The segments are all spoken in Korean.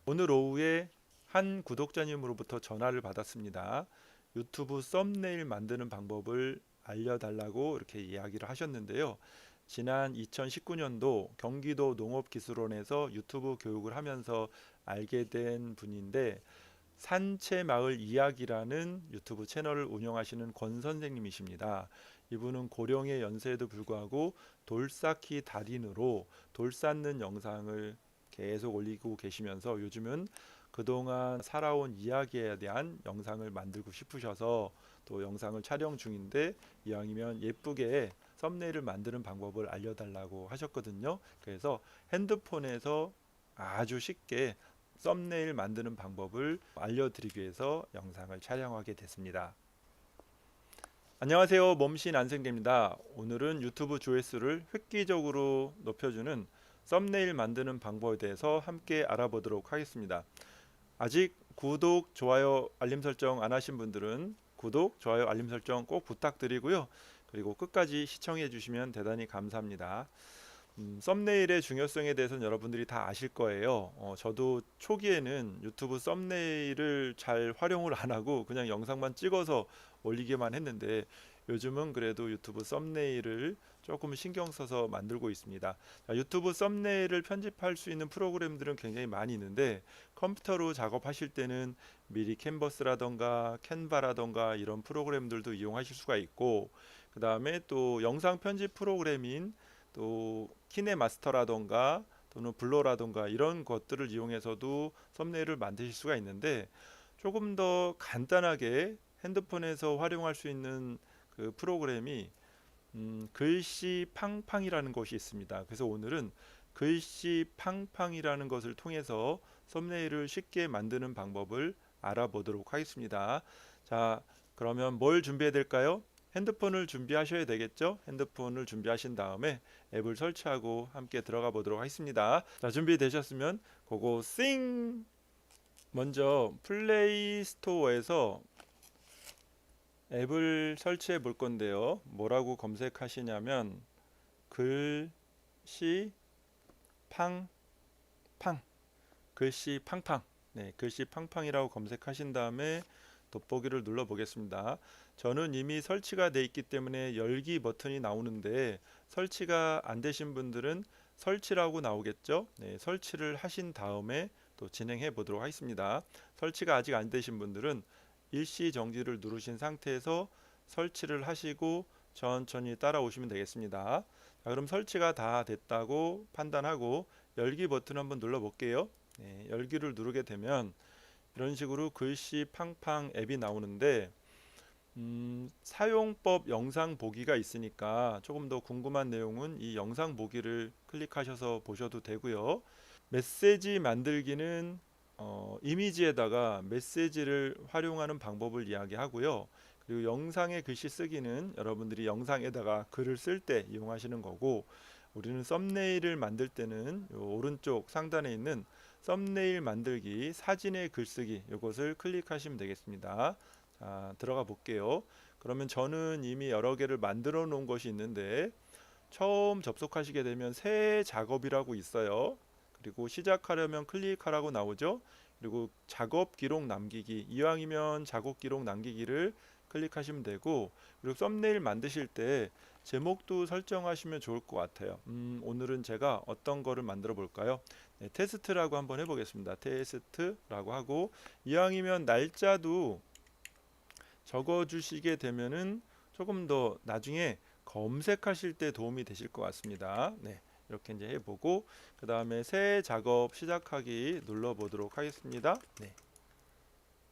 오늘 오후에 한 구독자님으로부터 전화를 받았습니다. 유튜브 썸네일 만드는 방법을 알려달라고 이렇게 이야기를 하셨는데요. 지난 2019년도 경기도 농업기술원에서 유튜브 교육을 하면서 알게 된 분인데, 산채마을 이야기라는 유튜브 채널을 운영하시는 권 선생님이십니다. 이분은 고령의 연세에도 불구하고 돌쌓기 달인으로 돌 쌓는 영상을 계속 올리고 계시면서, 요즘은 그동안 살아온 이야기에 대한 영상을 만들고 싶으셔서 또 영상을 촬영 중인데, 이왕이면 예쁘게 썸네일을 만드는 방법을 알려달라고 하셨거든요. 그래서 핸드폰에서 아주 쉽게 썸네일 만드는 방법을 알려드리기 위해서 영상을 촬영하게 됐습니다. 안녕하세요. 몸신 안생대입니다. 오늘은 유튜브 조회수를 획기적으로 높여주는 썸네일 만드는 방법에 대해서 함께 알아보도록 하겠습니다. 아직 구독, 좋아요, 알림 설정 안 하신 분들은 구독, 좋아요, 알림 설정 꼭 부탁드리고요. 그리고 끝까지 시청해 주시면 대단히 감사합니다. 썸네일의 중요성에 대해서는 여러분들이 다 아실 거예요. 저도 초기에는 유튜브 썸네일을 잘 활용을 안 하고 그냥 영상만 찍어서 올리기만 했는데, 요즘은 그래도 유튜브 썸네일을 조금 신경 써서 만들고 있습니다. 자, 유튜브 썸네일을 편집할 수 있는 프로그램들은 굉장히 많이 있는데, 컴퓨터로 작업하실 때는 미리 캔버스라던가 캔바라던가 이런 프로그램들도 이용하실 수가 있고, 그 다음에 또 영상 편집 프로그램인 또 키네마스터라던가 또는 블러라던가 이런 것들을 이용해서도 썸네일을 만드실 수가 있는데, 조금 더 간단하게 핸드폰에서 활용할 수 있는 그 프로그램이 글씨 팡팡이라는 것이 있습니다. 그래서 오늘은 글씨 팡팡이라는 것을 통해서 썸네일을 쉽게 만드는 방법을 알아보도록 하겠습니다. 자, 그러면 뭘 준비해야 될까요? 핸드폰을 준비하셔야 되겠죠? 핸드폰을 준비하신 다음에 앱을 설치하고 함께 들어가 보도록 하겠습니다. 자, 준비되셨으면 고고 싱! 먼저 플레이 스토어에서 앱을 설치해 볼 건데요. 뭐라고 검색하시냐면 글씨 팡팡, 글씨 팡팡, 네, 글씨 팡팡이라고 검색하신 다음에 돋보기를 눌러 보겠습니다. 저는 이미 설치가 되어 있기 때문에 열기 버튼이 나오는데, 설치가 안 되신 분들은 설치라고 나오겠죠. 네, 설치를 하신 다음에 또 진행해 보도록 하겠습니다. 설치가 아직 안 되신 분들은 일시 정지를 누르신 상태에서 설치를 하시고 천천히 따라오시면 되겠습니다. 자, 그럼 설치가 다 됐다고 판단하고 열기 버튼 한번 눌러 볼게요. 네, 열기를 누르게 되면 이런 식으로 글씨 팡팡 앱이 나오는데, 사용법 영상 보기가 있으니까 조금 더 궁금한 내용은 이 영상 보기를 클릭하셔서 보셔도 되고요. 메시지 만들기는 이미지에다가 메시지를 활용하는 방법을 이야기하고요. 그리고 영상의 글씨 쓰기는 여러분들이 영상에다가 글을 쓸 때 이용하시는 거고, 우리는 썸네일을 만들 때는 요 오른쪽 상단에 있는 썸네일 만들기, 사진의 글쓰기, 이것을 클릭하시면 되겠습니다. 자, 들어가 볼게요. 그러면 저는 이미 여러 개를 만들어 놓은 것이 있는데, 처음 접속하시게 되면 새 작업이라고 있어요. 그리고 시작하려면 클릭하라고 나오죠. 그리고 작업 기록 남기기, 이왕이면 작업 기록 남기기를 클릭하시면 되고, 그리고 썸네일 만드실 때 제목도 설정하시면 좋을 것 같아요. 오늘은 제가 어떤 거를 만들어 볼까요? 네, 테스트라고 한번 해보겠습니다. 테스트라고 하고, 이왕이면 날짜도 적어 주시게 되면은 조금 더 나중에 검색하실 때 도움이 되실 것 같습니다. 네, 이렇게 이제 해보고 그 다음에 새 작업 시작하기 눌러 보도록 하겠습니다. 네,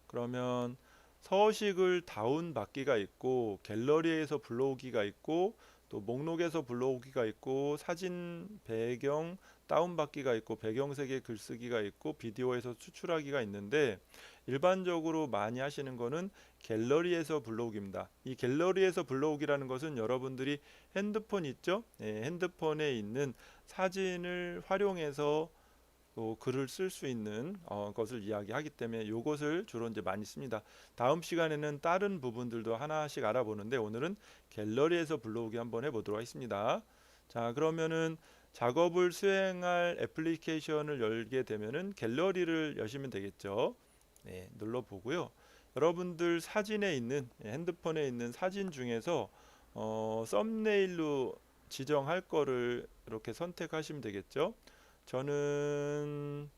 그러면 서식을 다운 받기가 있고, 갤러리에서 불러오기가 있고, 또 목록에서 불러오기가 있고, 사진 배경 다운 받기가 있고, 배경색의 글쓰기가 있고, 비디오에서 추출하기가 있는데, 일반적으로 많이 하시는 거는 갤러리에서 불러오기입니다. 이 갤러리에서 불러오기라는 것은 여러분들이 핸드폰 있죠? 네, 핸드폰에 있는 사진을 활용해서 또 글을 쓸 수 있는 것을 이야기하기 때문에 이것을 주로 이제 많이 씁니다. 다음 시간에는 다른 부분들도 하나씩 알아보는데, 오늘은 갤러리에서 불러오기 한번 해보도록 하겠습니다. 자, 그러면은 작업을 수행할 애플리케이션을 열게 되면은 갤러리를 여시면 되겠죠. 네, 눌러보고요. 여러분들 사진에 있는 핸드폰에 있는 사진 중에서 썸네일로 지정할 거를 이렇게 선택하시면 되겠죠. 저는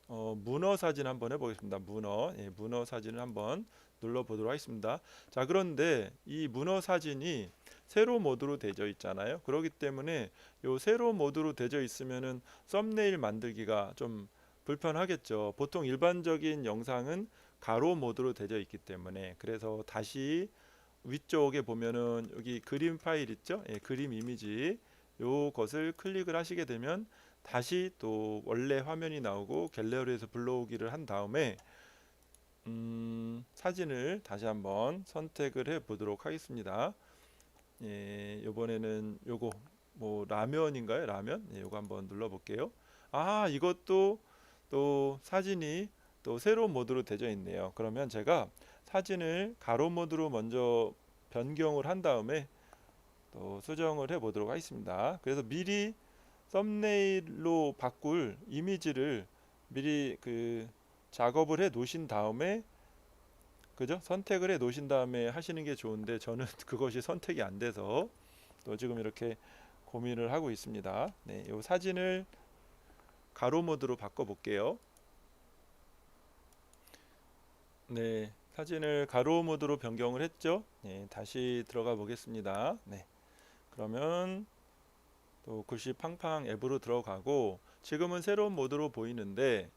문어 사진 한번 해보겠습니다. 문어, 문어 사진을 한번 눌러보도록 하겠습니다. 자, 그런데 이 문어 사진이 세로 모드로 되어 있잖아요. 그렇기 때문에 요 세로 모드로 되어 있으면은 썸네일 만들기가 좀 불편하겠죠. 보통 일반적인 영상은 가로 모드로 되어 있기 때문에, 그래서 다시 위쪽에 보면은 여기 그림 파일 있죠? 그림 이미지 요것을 클릭을 하시게 되면 다시 또 원래 화면이 나오고 갤러리에서 불러오기를 한 다음에 사진을 다시 한번 선택을 해 보도록 하겠습니다. 이번에는 요거 뭐 라면인가요? 라면? 요거 한번 눌러 볼게요. 아, 이것도 또 사진이 또 세로 모드로 되어 있네요. 그러면 제가 사진을 가로 모드로 먼저 변경을 한 다음에 또 수정을 해 보도록 하겠습니다. 그래서 미리 썸네일로 바꿀 이미지를 미리 그 작업을 해 놓으신 다음에, 그죠? 선택을 해 놓으신 다음에 하시는 게 좋은데 저는 그것이 선택이 안 돼서 또 지금 이렇게 고민을 하고 있습니다. 네, 이 사진을 가로 모드로 바꿔 볼게요. 네, 사진을 가로 모드로 변경을 했죠. 네, 다시 들어가 보겠습니다. 네, 그러면 또 글씨 팡팡 앱으로 들어가고 지금은 새로운 모드로 보이는데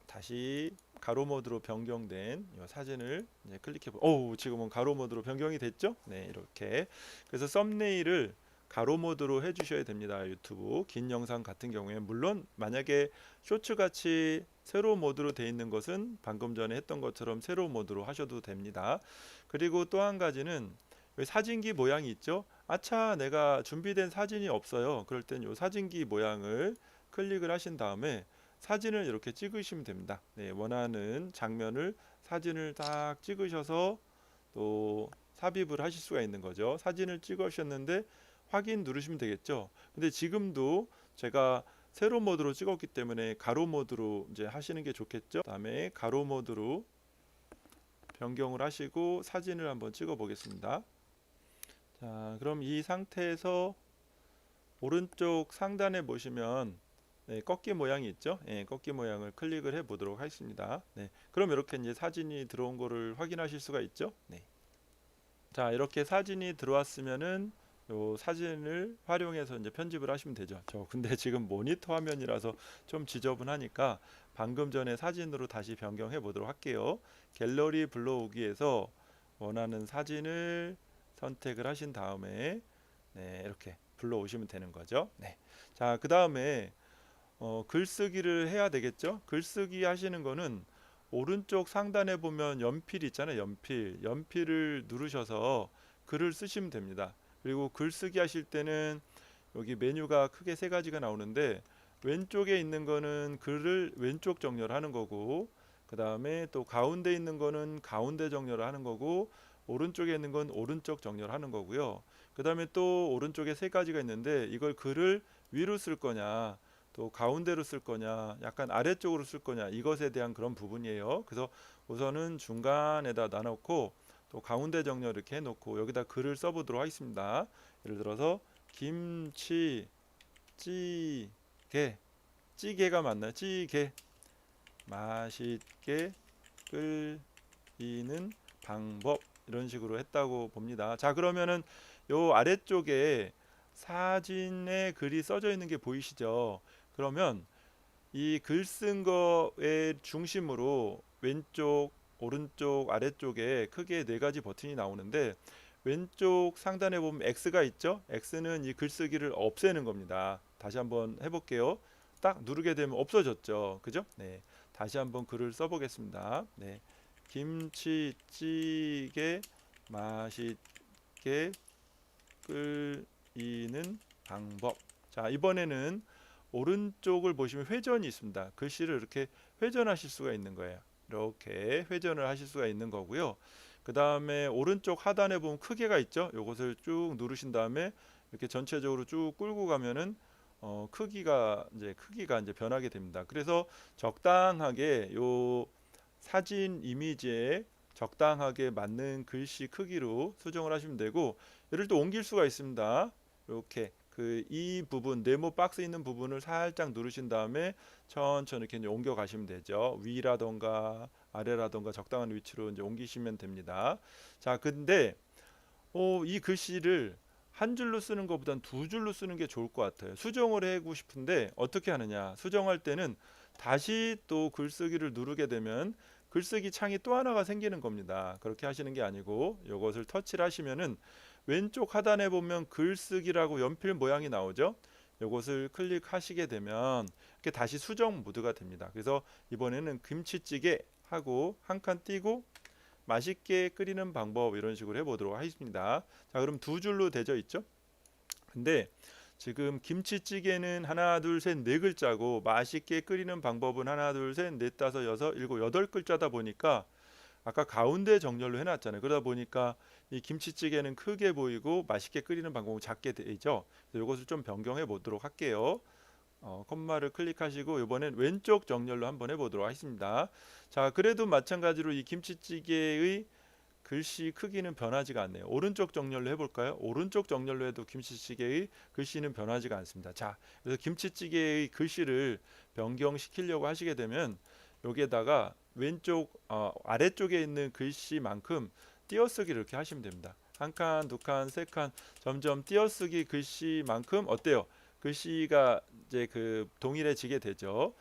다시 가로 모드로 변경된 이 사진을 이제 클릭해 오, 지금은 가로 모드로 변경이 됐죠? 네, 이렇게. 그래서 썸네일을 가로 모드로 해 주셔야 됩니다. 유튜브 긴 영상 같은 경우에 물론 만약에 쇼츠 같이 세로 모드로 되어 있는 것은 방금 전에 했던 것처럼 세로 모드로 하셔도 됩니다. 그리고 또 한 가지는 왜 사진기 모양이 있죠? 아차, 내가 준비된 사진이 없어요. 그럴 땐 이 사진기 모양을 클릭을 하신 다음에 사진을 이렇게 찍으시면 됩니다. 네, 원하는 장면을 사진을 딱 찍으셔서 또 삽입을 하실 수가 있는 거죠. 사진을 찍으셨는데 확인 누르시면 되겠죠. 근데 지금도 제가 세로 모드로 찍었기 때문에 가로 모드로 이제 하시는 게 좋겠죠. 그다음에 가로 모드로 변경을 하시고 사진을 한번 찍어 보겠습니다. 자, 그럼 이 상태에서 오른쪽 상단에 보시면 꺾기 모양이 있죠. 꺾기 모양을 클릭을 해 보도록 하겠습니다. 네, 그럼 이렇게 이제 사진이 들어온 거를 확인하실 수가 있죠. 네. 자, 이렇게 사진이 들어왔으면은 요 사진을 활용해서 이제 편집을 하시면 되죠. 저 근데 지금 모니터 화면이라서 좀 지저분하니까 방금 전에 사진으로 다시 변경해 보도록 할게요. 갤러리 불러오기에서 원하는 사진을 선택을 하신 다음에 이렇게 불러오시면 되는 거죠. 네. 자, 그 다음에 글쓰기를 해야 되겠죠. 글쓰기 하시는 거는 오른쪽 상단에 보면 연필 있잖아요. 연필을 누르셔서 글을 쓰시면 됩니다. 그리고 글쓰기 하실 때는 여기 메뉴가 크게 세 가지가 나오는데 왼쪽에 있는 거는 글을 왼쪽 정렬 하는 거고, 그 다음에 또 가운데 있는 거는 가운데 정렬을 하는 거고, 오른쪽에 있는 건 오른쪽 정렬 하는 거고요. 그 다음에 또 오른쪽에 세 가지가 있는데 이걸 글을 위로 쓸 거냐 또 가운데로 쓸 거냐 약간 아래쪽으로 쓸 거냐 이것에 대한 그런 부분이에요. 그래서 우선은 중간에다 놔놓고 또 가운데 정렬 이렇게 해놓고 여기다 글을 써보도록 하겠습니다. 예를 들어서 김치 찌개, 찌개가 맞나요? 찌개 맛있게 끓이는 방법 이런 식으로 했다고 봅니다. 자, 그러면은 요 아래쪽에 사진에 글이 써져 있는 게 보이시죠? 그러면 이 글 쓴 거의 중심으로 왼쪽, 오른쪽, 아래쪽에 크게 네 가지 버튼이 나오는데 왼쪽 상단에 보면 X가 있죠? X는 이 글쓰기를 없애는 겁니다. 다시 한번 해볼게요. 딱 누르게 되면 없어졌죠. 그죠? 네. 다시 한번 글을 써보겠습니다. 네. 김치찌개 맛있게 끓이는 방법. 자, 이번에는 오른쪽을 보시면 회전이 있습니다. 글씨를 이렇게 회전하실 수가 있는 거예요. 이렇게 회전을 하실 수가 있는 거고요. 그 다음에 오른쪽 하단에 보면 크기가 있죠. 이것을 쭉 누르신 다음에 이렇게 전체적으로 쭉 끌고 가면은 크기가 이제 변하게 됩니다. 그래서 적당하게 요 사진 이미지에 적당하게 맞는 글씨 크기로 수정을 하시면 되고, 얘를 또 옮길 수가 있습니다. 이렇게 이 부분 네모 박스 있는 부분을 살짝 누르신 다음에 천천히 이렇게 이제 옮겨 가시면 되죠. 위라던가 아래라던가 적당한 위치로 이제 옮기시면 됩니다. 자, 근데 이 글씨를 한 줄로 쓰는 것보단 두 줄로 쓰는 게 좋을 것 같아요. 수정을 하고 싶은데 어떻게 하느냐? 수정할 때는 다시 또 글쓰기를 누르게 되면 글쓰기 창이 또 하나가 생기는 겁니다. 그렇게 하시는 게 아니고 이것을 터치를 하시면은 왼쪽 하단에 보면 글쓰기라고 연필 모양이 나오죠. 이것을 클릭하시게 되면 이렇게 다시 수정 모드가 됩니다. 그래서 이번에는 김치찌개 하고 한 칸 띄고 맛있게 끓이는 방법 이런 식으로 해보도록 하겠습니다. 자, 그럼 두 줄로 되어 있죠? 근데 지금 김치찌개는 하나 둘셋 네 글자고 맛있게 끓이는 방법은 하나 둘셋넷 다섯 여섯 일곱 여덟 글자다 보니까 아까 가운데 정렬로 해놨잖아요. 그러다 보니까 이 김치찌개는 크게 보이고 맛있게 끓이는 방법은 작게 되죠. 이것을 좀 변경해 보도록 할게요. 콤마를 클릭하시고 이번엔 왼쪽 정렬로 한번 해보도록 하겠습니다. 자, 그래도 마찬가지로 이 김치찌개의 글씨 크기는 변하지가 않네요. 오른쪽 정렬로 해볼까요? 오른쪽 정렬로 해도 김치찌개의 글씨는 변하지가 않습니다. 자, 그래서 김치찌개의 글씨를 변경시키려고 하시게 되면 여기에다가 왼쪽 아래쪽에 있는 글씨만큼 띄어쓰기를 이렇게 하시면 됩니다. 한 칸, 두 칸, 세 칸 점점 띄어쓰기 글씨만큼 어때요? 글씨가 이제 동일해지게 되죠.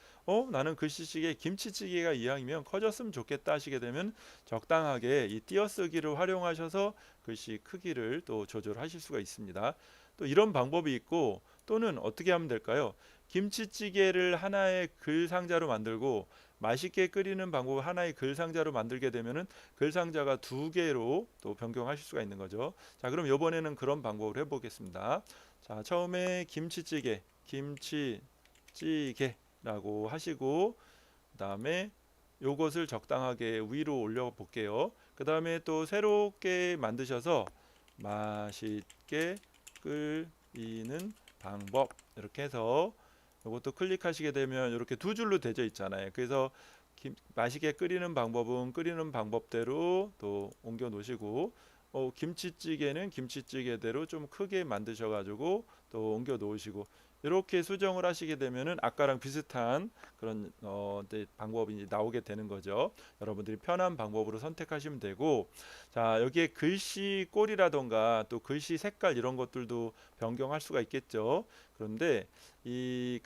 나는 글씨찌개 김치찌개가 이왕이면 커졌으면 좋겠다 하시게 되면 적당하게 이 띄어쓰기를 활용하셔서 글씨 크기를 또 조절하실 수가 있습니다. 또 이런 방법이 있고 또는 어떻게 하면 될까요? 김치찌개를 하나의 글 상자로 만들고 맛있게 끓이는 방법을 하나의 글 상자로 만들게 되면은 글 상자가 두 개로 또 변경하실 수가 있는 거죠. 자, 그럼 이번에는 그런 방법을 해보겠습니다. 자, 처음에 김치찌개라고 하시고 그다음에 요것을 적당하게 위로 올려 볼게요. 그다음에 또 새롭게 만드셔서 맛있게 끓이는 방법 이렇게 해서 이것도 클릭하시게 되면 이렇게 두 줄로 되어 있잖아요. 그래서 맛있게 끓이는 방법은 끓이는 방법대로 또 옮겨 놓으시고 김치찌개는 김치찌개대로 좀 크게 만드셔 가지고 또 옮겨 놓으시고 이렇게 수정을 하시게 되면은 아까랑 비슷한 그런 방법이 이제 나오게 되는 거죠. 여러분들이 편한 방법으로 선택하시면 되고, 자, 여기에 글씨 꼴이라던가 또 글씨 색깔 이런 것들도 변경할 수가 있겠죠. 그런데 이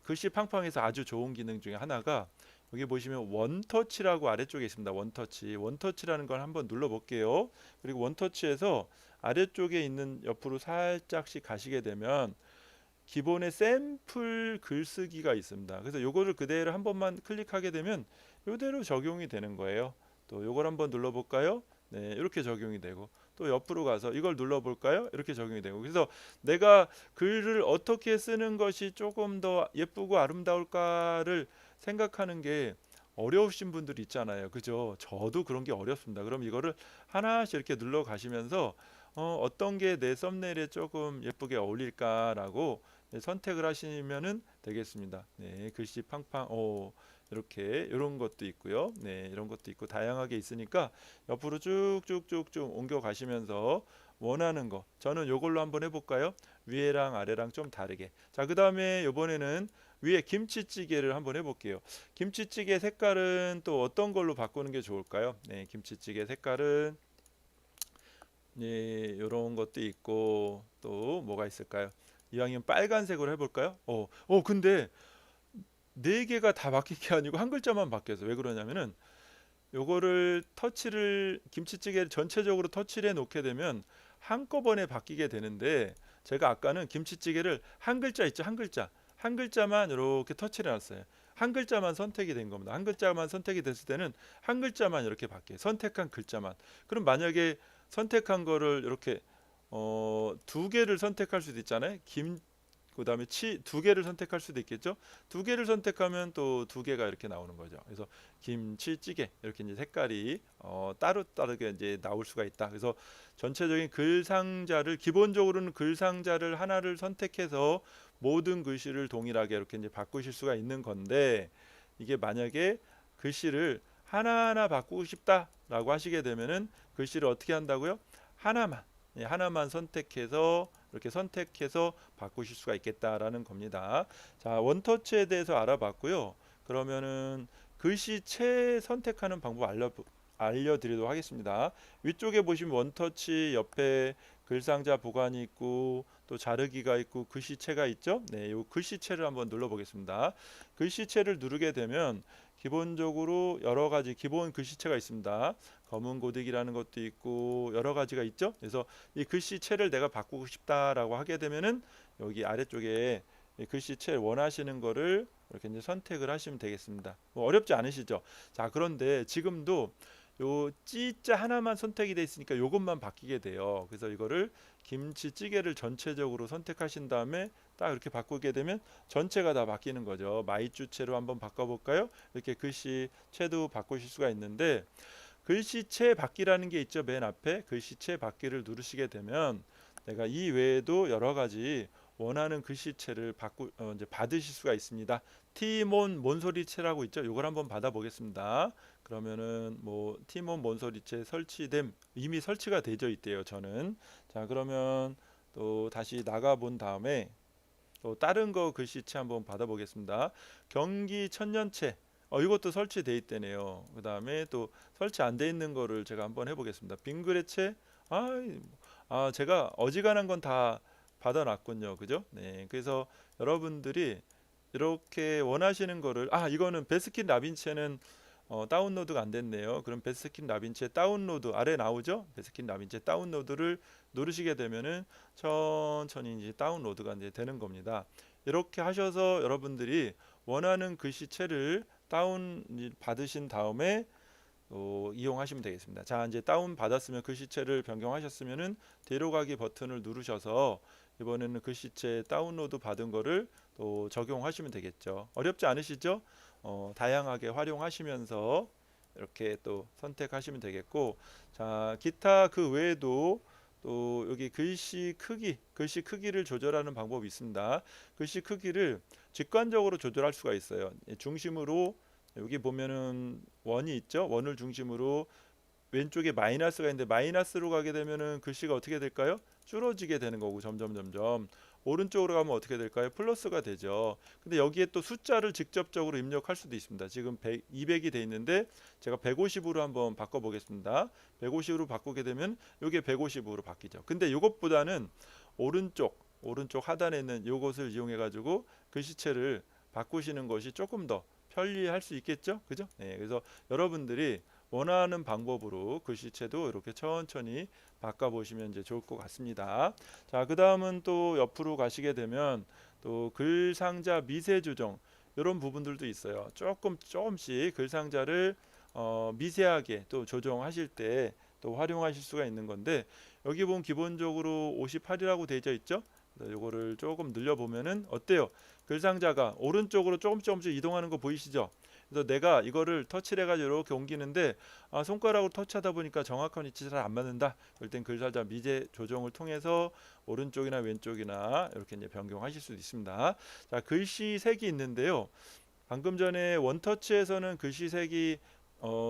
글씨 팡팡에서 아주 좋은 기능 중에 하나가 여기 보시면 원터치라고 아래쪽에 있습니다. 원터치라는 걸 한번 눌러 볼게요. 그리고 원터치에서 아래쪽에 있는 옆으로 살짝씩 가시게 되면 기본의 샘플 글쓰기가 있습니다. 그래서 요거를 그대로 한 번만 클릭하게 되면 이대로 적용이 되는 거예요. 또 요걸 한번 눌러 볼까요? 네, 이렇게 적용이 되고 또 옆으로 가서 이걸 눌러 볼까요? 이렇게 적용이 되고 그래서 내가 글을 어떻게 쓰는 것이 조금 더 예쁘고 아름다울까를 생각하는 게 어려우신 분들 있잖아요. 그죠? 저도 그런 게 어렵습니다. 그럼 이거를 하나씩 이렇게 눌러 가시면서 어떤 게 내 썸네일에 조금 예쁘게 어울릴까라고 선택을 하시면은 되겠습니다. 네, 글씨 팡팡 이렇게 이런 것도 있고요. 네, 이런 것도 있고 다양하게 있으니까 옆으로 쭉쭉쭉쭉 옮겨 가시면서 원하는 거 저는 요걸로 한번 해볼까요? 위에랑 아래랑 좀 다르게. 자, 그 다음에 이번에는 위에 김치찌개를 한번 해볼게요. 김치찌개 색깔은 또 어떤 걸로 바꾸는 게 좋을까요? 네, 김치찌개 색깔은 네, 이런 것도 있고 또 뭐가 있을까요? 이왕이면 빨간색으로 해볼까요? 근데 네 개가 다 바뀐 게 아니고 한 글자만 바뀌어서 왜 그러냐면은 요거를 터치를 김치찌개를 전체적으로 터치를 해 놓게 되면 한꺼번에 바뀌게 되는데 제가 아까는 김치찌개를 한 글자 있죠, 한 글자만 이렇게 터치를 해놨어요. 한 글자만 선택이 된 겁니다. 한 글자만 선택이 됐을 때는 한 글자만 이렇게 바뀌어요. 선택한 글자만. 그럼 만약에 선택한 거를 이렇게 두 개를 선택할 수도 있잖아요. 그다음에 두 개를 선택할 수도 있겠죠. 두 개를 선택하면 또 두 개가 이렇게 나오는 거죠. 그래서 김치찌개 이렇게 이제 색깔이 따로 다르게 이제 나올 수가 있다. 그래서 전체적인 글 상자를 기본적으로는 글 상자를 하나를 선택해서 모든 글씨를 동일하게 이렇게 이제 바꾸실 수가 있는 건데, 이게 만약에 글씨를 하나하나 바꾸고 싶다라고 하시게 되면은 글씨를 어떻게 한다고요? 하나만, 하나만 선택해서 이렇게 선택해서 바꾸실 수가 있겠다라는 겁니다. 자, 원터치에 대해서 알아봤고요. 그러면은 글씨체 선택하는 방법 알려드리도록 하겠습니다. 위쪽에 보시면 원터치 옆에 글상자 보관이 있고 또 자르기가 있고 글씨체가 있죠. 네, 이 글씨체를 한번 눌러 보겠습니다. 글씨체를 누르게 되면 기본적으로 여러 가지 기본 글씨체가 있습니다. 검은 고데기라는 것도 있고 여러 가지가 있죠. 그래서 이 글씨체를 내가 바꾸고 싶다라고 하게 되면은 여기 아래쪽에 이 글씨체 원하시는 거를 이렇게 이제 선택을 하시면 되겠습니다. 뭐 어렵지 않으시죠? 자, 그런데 지금도 요 찌자 하나만 선택이 돼 있으니까 요것만 바뀌게 돼요. 그래서 이거를 김치찌개를 전체적으로 선택하신 다음에 딱 이렇게 바꾸게 되면 전체가 다 바뀌는 거죠. 마이쮸체로 한번 바꿔볼까요? 이렇게 글씨체도 바꾸실 수가 있는데, 글씨체 받기라는 게 있죠. 맨 앞에 글씨체 받기를 누르시게 되면 내가 이 외에도 여러 가지 원하는 글씨체를 이제 받으실 수가 있습니다. 티몬 몬소리체라고 있죠. 이걸 한번 받아 보겠습니다. 그러면은 뭐 티몬 몬소리체 설치됨, 이미 설치가 되어 있대요. 저는. 자, 그러면 또 다시 나가 본 다음에 또 다른 거 글씨체 한번 받아 보겠습니다. 경기 천년체, 이것도 설치돼 있대네요. 그 다음에 또 설치 안 돼 있는 거를 제가 한번 해보겠습니다. 빙그레체, 아, 제가 어지간한 건 다 받아놨군요. 그죠? 네, 그래서 여러분들이 이렇게 원하시는 거를, 이거는 베스킨 라빈체는 다운로드가 안 됐네요. 그럼 베스킨 라빈체 다운로드 아래 나오죠? 베스킨 라빈체 다운로드를 누르시게 되면은 천천히 이제 다운로드가 이제 되는 겁니다. 이렇게 하셔서 여러분들이 원하는 글씨체를 다운 받으신 다음에 이용하시면 되겠습니다. 자, 이제 다운 받았으면 글씨체를 변경하셨으면은 뒤로 가기 버튼을 누르셔서 이번에는 글씨체 다운로드 받은 거를 또 적용하시면 되겠죠. 어렵지 않으시죠? 다양하게 활용하시면서 이렇게 또 선택하시면 되겠고, 자, 기타 그 외에도 또 여기 글씨 크기를 조절하는 방법이 있습니다. 글씨 크기를 직관적으로 조절할 수가 있어요. 중심으로 여기 보면은 원이 있죠. 원을 중심으로 왼쪽에 마이너스가 있는데 마이너스로 가게 되면은 글씨가 어떻게 될까요? 줄어지게 되는 거고 점점 오른쪽으로 가면 어떻게 될까요? 플러스가 되죠. 근데 여기에 또 숫자를 직접적으로 입력할 수도 있습니다. 지금 200이 돼 있는데 제가 150으로 한번 바꿔 보겠습니다. 150으로 바꾸게 되면 이게 150으로 바뀌죠. 근데 이것보다는 오른쪽 하단에 있는 이것을 이용해 가지고 글씨체를 바꾸시는 것이 조금 더 편리할 수 있겠죠. 그죠? 네, 그래서 여러분들이 원하는 방법으로 글씨체도 이렇게 천천히 바꿔보시면 이제 좋을 것 같습니다. 자, 그 다음은 또 옆으로 가시게 되면 또 글상자 미세 조정 이런 부분들도 있어요. 조금씩 글상자를 미세하게 또 조정하실 때 또 활용하실 수가 있는 건데, 여기 보면 기본적으로 58이라고 되어 있죠. 요거를 조금 늘려 보면은 어때요? 글상자가 오른쪽으로 조금씩 이동하는 거 보이시죠? 그래서 내가 이거를 터치를 해가지고 이렇게 옮기는데 손가락으로 터치하다 보니까 정확한 위치 잘 안 맞는다. 그럴 땐 글상자 미세 조정을 통해서 오른쪽이나 왼쪽이나 이렇게 이제 변경하실 수 있습니다. 자, 글씨 색이 있는데요. 방금 전에 원터치에서는 글씨 색이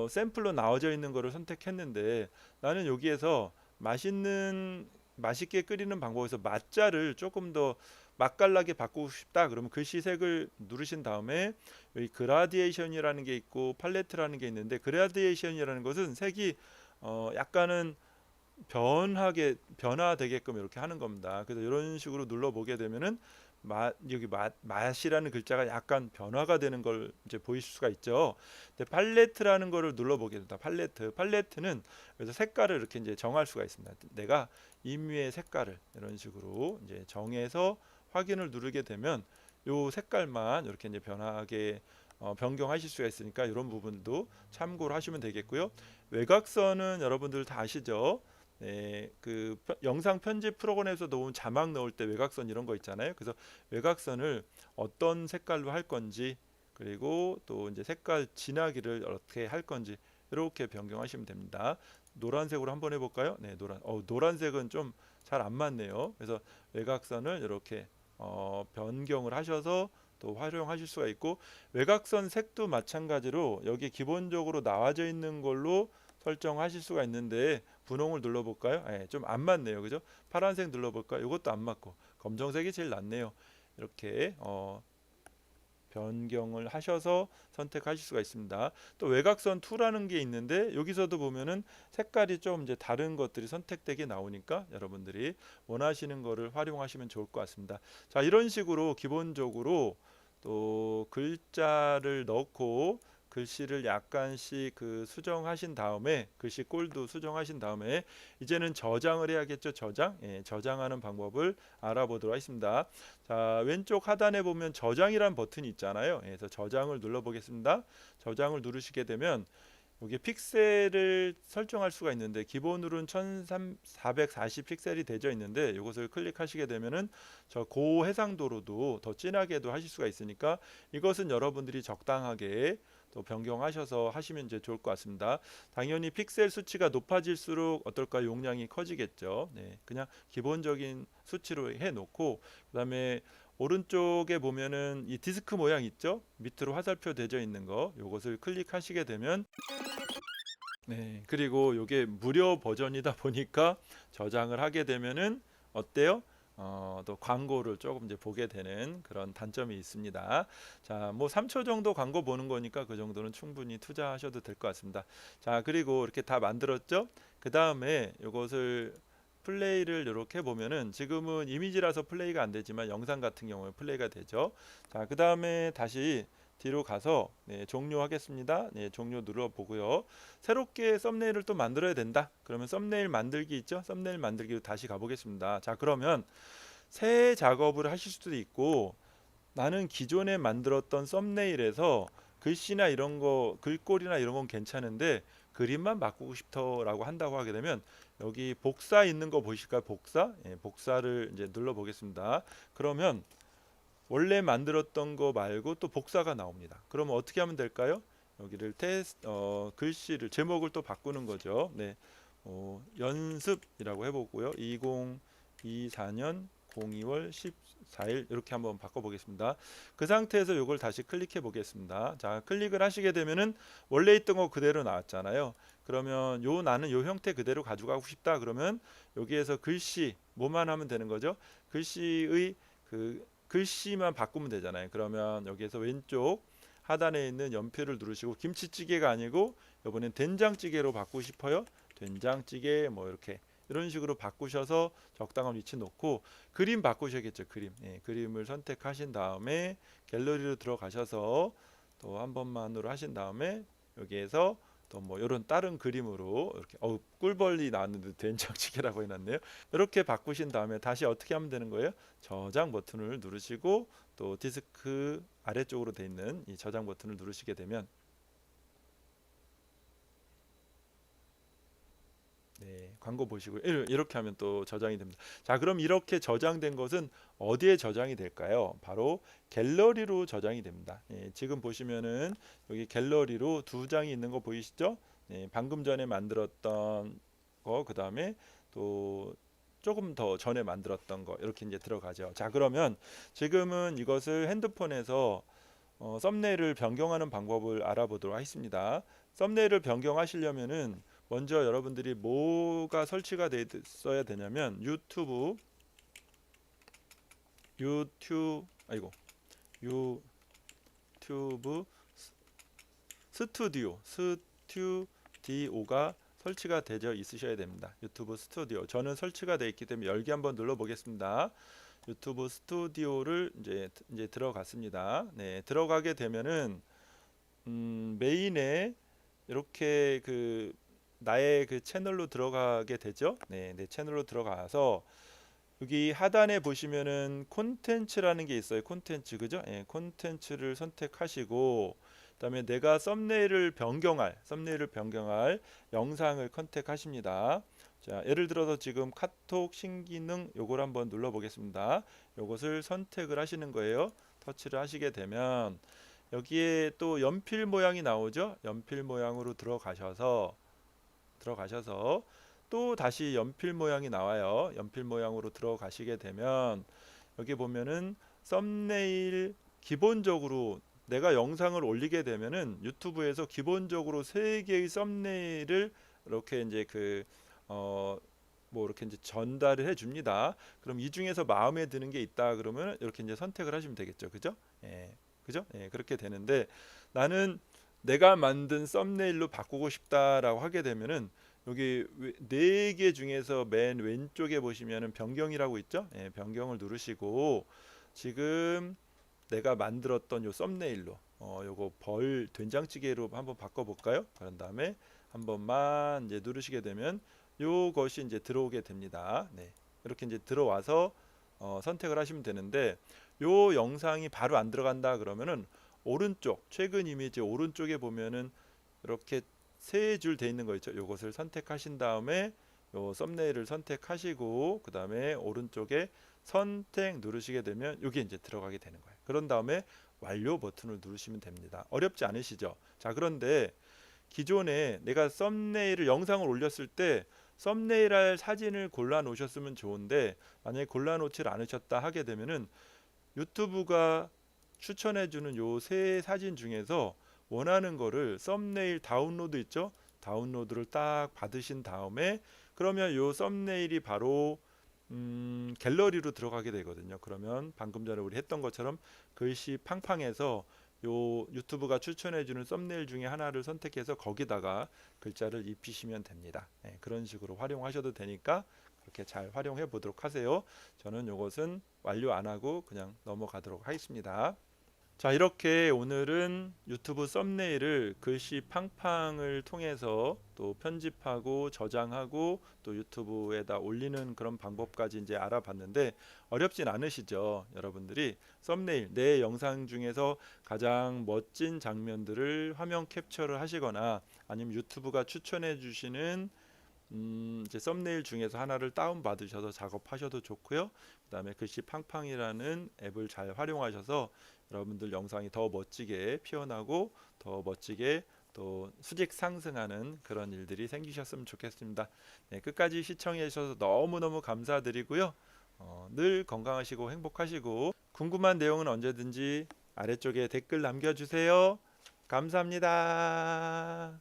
샘플로 나와져 있는 거를 선택했는데, 나는 여기에서 맛있게 끓이는 방법에서 맛자를 조금 더 맛깔나게 바꾸고 싶다. 그러면 글씨색을 누르신 다음에 여기 그라디에이션이라는 게 있고 팔레트라는 게 있는데, 그라디에이션이라는 것은 색이 약간은 변화되게끔 이렇게 하는 겁니다. 그래서 이런 식으로 눌러 보게 되면은 여기 맛이라는 글자가 약간 변화가 되는 걸 이제 보이실 수가 있죠. 근데 팔레트라는 거를 눌러 보게 됩니다. 팔레트는 그래서 색깔을 이렇게 이제 정할 수가 있습니다. 내가 임의의 색깔을 이런 식으로 이제 정해서 확인을 누르게 되면 요 색깔만 이렇게 이제 변하게 변경하실 수가 있으니까 이런 부분도 참고를 하시면 되겠고요. 외곽선은 여러분들 다 아시죠? 네, 그 영상 편집 프로그램에서 넣은 자막 넣을 때 외곽선 이런 거 있잖아요. 그래서 외곽선을 어떤 색깔로 할 건지, 그리고 또 이제 색깔 진하기를 어떻게 할 건지 이렇게 변경하시면 됩니다. 노란색으로 한번 해볼까요? 네, 노란색은 좀 잘 안 맞네요. 그래서 외곽선을 이렇게 변경을 하셔서 또 활용하실 수가 있고, 외곽선 색도 마찬가지로 여기 기본적으로 나와져 있는 걸로 설정하실 수가 있는데, 분홍을 눌러볼까요? 좀 안 맞네요, 그죠? 파란색 눌러볼까요? 이것도 안 맞고 검정색이 제일 낫네요. 이렇게 변경을 하셔서 선택하실 수가 있습니다. 또 외곽선 2라는 게 있는데, 여기서도 보면은 색깔이 좀 이제 다른 것들이 선택되게 나오니까 여러분들이 원하시는 거를 활용하시면 좋을 것 같습니다. 자, 이런 식으로 기본적으로 또 글자를 넣고 글씨를 약간씩 수정하신 다음에, 글씨 꼴도 수정하신 다음에 이제는 저장을 해야겠죠. 저장하는 방법을 알아보도록 하겠습니다. 자, 왼쪽 하단에 보면 저장이란 버튼이 있잖아요. 그래서 저장을 눌러 보겠습니다. 저장을 누르시게 되면 여기 픽셀을 설정할 수가 있는데, 기본으로는 1440 픽셀이 되어 있는데, 이것을 클릭하시게 되면은 저 고해상도로도 더 진하게도 하실 수가 있으니까, 이것은 여러분들이 적당하게 또 변경하셔서 하시면 이제 좋을 것 같습니다. 당연히 픽셀 수치가 높아질수록 어떨까, 용량이 커지겠죠. 네, 그냥 기본적인 수치로 해 놓고, 그다음에 오른쪽에 보면은 이 디스크 모양 있죠? 밑으로 화살표 되어 있는 거, 요것을 클릭하시게 되면, 네, 그리고 이게 무료 버전이다 보니까 저장을 하게 되면은 어때요? 또 광고를 조금 이제 보게 되는 그런 단점이 있습니다. 자, 뭐 3초 정도 광고 보는 거니까 그 정도는 충분히 투자하셔도 될 것 같습니다. 자, 그리고 이렇게 다 만들었죠? 그 다음에 이것을 플레이를 이렇게 보면은, 지금은 이미지라서 플레이가 안 되지만 영상 같은 경우에 플레이가 되죠. 자, 그 다음에 다시 뒤로 가서, 네, 종료하겠습니다. 네, 종료 눌러 보고요. 새롭게 썸네일을 또 만들어야 된다. 그러면 썸네일 만들기 있죠? 썸네일 만들기로 다시 가보겠습니다. 자, 그러면 새 작업을 하실 수도 있고, 나는 기존에 만들었던 썸네일에서 글씨나 이런 거, 글꼴이나 이런 건 괜찮은데 그림만 바꾸고 싶다라고 한다고 하게 되면, 여기 복사 있는 거 보이실까요? 복사? 복사를 이제 눌러 보겠습니다. 그러면 원래 만들었던 거 말고 또 복사가 나옵니다. 그러면 어떻게 하면 될까요? 여기를 글씨를, 제목을 또 바꾸는 거죠. 네, 연습이라고 해보고요. 2024년 02월 14일 이렇게 한번 바꿔보겠습니다. 그 상태에서 이걸 다시 클릭해 보겠습니다. 자, 클릭을 하시게 되면은 원래 있던 거 그대로 나왔잖아요. 그러면 나는 요 형태 그대로 가져가고 싶다. 그러면 여기에서 글씨 뭐만 하면 되는 거죠? 글씨의 글씨만 바꾸면 되잖아요. 그러면 여기에서 왼쪽 하단에 있는 연필을 누르시고, 김치찌개가 아니고 이번엔 된장찌개로 바꾸고 싶어요. 된장찌개 뭐 이렇게 이런 식으로 바꾸셔서 적당한 위치 놓고, 그림 바꾸셔야겠죠. 그림을 선택하신 다음에 갤러리로 들어가셔서 또 한 번만으로 하신 다음에 여기에서 또 뭐 이런 다른 그림으로 이렇게, 꿀벌이 나왔는데 된장찌개라고 해놨네요. 이렇게 바꾸신 다음에 다시 어떻게 하면 되는 거예요? 저장 버튼을 누르시고, 또 디스크 아래쪽으로 돼 있는 이 저장 버튼을 누르시게 되면, 네, 광고 보시고 이렇게 하면 또 저장이 됩니다. 자, 그럼 이렇게 저장된 것은 어디에 저장이 될까요? 바로 갤러리로 저장이 됩니다. 지금 보시면은 여기 갤러리로 2장이 있는 거 보이시죠? 방금 전에 만들었던 거, 그 다음에 또 조금 더 전에 만들었던 거, 이렇게 이제 들어가죠. 자, 그러면 지금은 이것을 핸드폰에서 썸네일을 변경하는 방법을 알아보도록 하겠습니다. 썸네일을 변경하시려면은 먼저 여러분들이 뭐가 설치가 돼 있어야 되냐면, 아이고 유튜브 스튜디오가 설치가 되어 있으셔야 됩니다. 유튜브 스튜디오, 저는 설치가 되어 있기 때문에 열기 한번 눌러 보겠습니다. 유튜브 스튜디오를 이제 들어갔습니다. 네, 들어가게 되면은 메인에 이렇게 나의 채널로 들어가게 되죠. 네, 내 채널로 들어가서 여기 하단에 보시면은 콘텐츠라는 게 있어요. 콘텐츠, 그죠? 콘텐츠를 선택하시고, 그다음에 내가 썸네일을 변경할 영상을 컨택하십니다. 자, 예를 들어서 지금 카톡 신기능 요걸 한번 눌러 보겠습니다. 요것을 선택을 하시는 거예요. 터치를 하시게 되면 여기에 또 연필 모양이 나오죠. 연필 모양으로 들어가셔서 또 다시 연필 모양이 나와요. 연필 모양으로 들어가시게 되면 여기 보면은 썸네일 기본적으로 내가 영상을 올리게 되면은 유튜브에서 기본적으로 세 개의 썸네일을 이렇게 이제 뭐 이렇게 이제 전달을 해 줍니다. 그럼 이 중에서 마음에 드는 게 있다 그러면 이렇게 이제 선택을 하시면 되겠죠. 그죠? 예. 그죠? 예, 그렇게 되는데 나는 내가 만든 썸네일로 바꾸고 싶다라고 하게 되면은 여기 네 개 중에서 맨 왼쪽에 보시면은 변경이라고 있죠? 예, 변경을 누르시고 지금 내가 만들었던 요 썸네일로 요거 벌 된장찌개로 한번 바꿔 볼까요? 그런 다음에 한 번만 이제 누르시게 되면 요것이 이제 들어오게 됩니다. 네. 이렇게 이제 들어와서 선택을 하시면 되는데 요 영상이 바로 안 들어간다 그러면은 오른쪽 최근 이미지 오른쪽에 보면은 이렇게 세 줄 돼 있는 거 있죠. 요것을 선택하신 다음에 요 썸네일을 선택하시고 그 다음에 오른쪽에 선택 누르시게 되면 여기 이제 들어가게 되는 거예요. 그런 다음에 완료 버튼을 누르시면 됩니다. 어렵지 않으시죠? 자, 그런데 기존에 내가 썸네일을 영상을 올렸을 때 썸네일 할 사진을 골라 놓으셨으면 좋은데 만약에 골라 놓질 않으셨다 하게 되면은 유튜브가 추천해 주는 요 세 사진 중에서 원하는 거를 썸네일 다운로드 있죠? 다운로드를 딱 받으신 다음에 그러면 요 썸네일이 바로 갤러리로 들어가게 되거든요. 그러면 방금 전에 우리 했던 것처럼 글씨 팡팡해서 요 유튜브가 추천해 주는 썸네일 중에 하나를 선택해서 거기다가 글자를 입히시면 됩니다. 네, 그런 식으로 활용하셔도 되니까 그렇게 잘 활용해 보도록 하세요. 저는 요것은 완료 안 하고 그냥 넘어가도록 하겠습니다. 자, 이렇게 오늘은 유튜브 썸네일을 글씨 팡팡을 통해서 또 편집하고 저장하고 또 유튜브에다 올리는 그런 방법까지 이제 알아봤는데 어렵진 않으시죠? 여러분들이 썸네일 내 영상 중에서 가장 멋진 장면들을 화면 캡처를 하시거나 아니면 유튜브가 추천해 주시는 이제 썸네일 중에서 하나를 다운 받으셔서 작업하셔도 좋고요. 그다음에 글씨 팡팡이라는 앱을 잘 활용하셔서 여러분들 영상이 더 멋지게 피어나고 더 멋지게 또 수직 상승하는 그런 일들이 생기셨으면 좋겠습니다. 네, 끝까지 시청해 주셔서 너무너무 감사드리고요. 늘 건강하시고 행복하시고 궁금한 내용은 언제든지 아래쪽에 댓글 남겨주세요. 감사합니다.